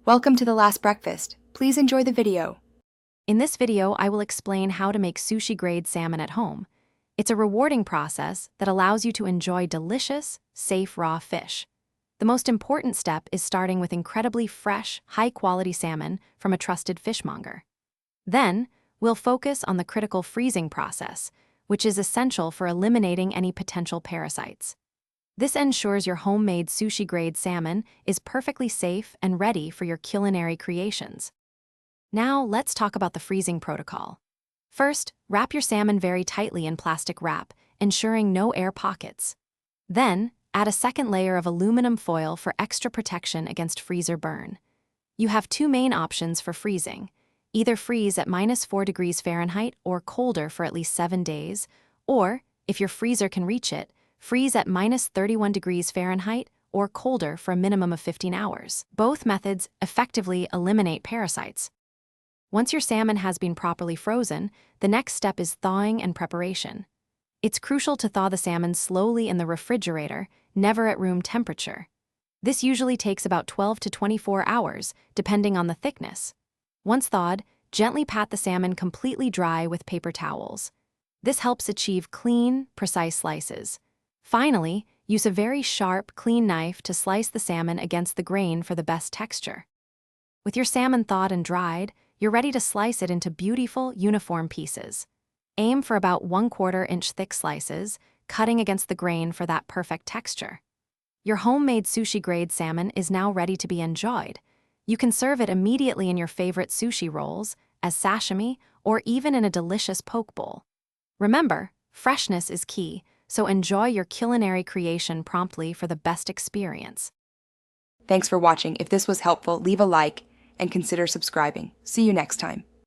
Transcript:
Welcome to The Last Breakfast. Please enjoy the video. In this video, I will explain how to make sushi-grade salmon at home. It's a rewarding process that allows you to enjoy delicious, safe raw fish. The most important step is starting with incredibly fresh, high-quality salmon from a trusted fishmonger. Then, we'll focus on the critical freezing process, which is essential for eliminating any potential parasites. This ensures your homemade sushi-grade salmon is perfectly safe and ready for your culinary creations. Now, let's talk about the freezing protocol. First, wrap your salmon very tightly in plastic wrap, ensuring no air pockets. Then, add a second layer of aluminum foil for extra protection against freezer burn. You have two main options for freezing. Either freeze at -4 degrees Fahrenheit or colder for at least 7 days, or, if your freezer can reach it, freeze at -31 degrees Fahrenheit or colder for a minimum of 15 hours. Both methods effectively eliminate parasites. Once your salmon has been properly frozen, the next step is thawing and preparation. It's crucial to thaw the salmon slowly in the refrigerator, never at room temperature. This usually takes about 12 to 24 hours, depending on the thickness. Once thawed, gently pat the salmon completely dry with paper towels. This helps achieve clean, precise slices. Finally, use a very sharp, clean knife to slice the salmon against the grain for the best texture. With your salmon thawed and dried, you're ready to slice it into beautiful, uniform pieces. Aim for about 1/4 inch thick slices, cutting against the grain for that perfect texture. Your homemade sushi-grade salmon is now ready to be enjoyed. You can serve it immediately in your favorite sushi rolls, as sashimi, or even in a delicious poke bowl. Remember, freshness is key, so enjoy your culinary creation promptly for the best experience. Thanks for watching. If this was helpful, leave a like and consider subscribing. See you next time.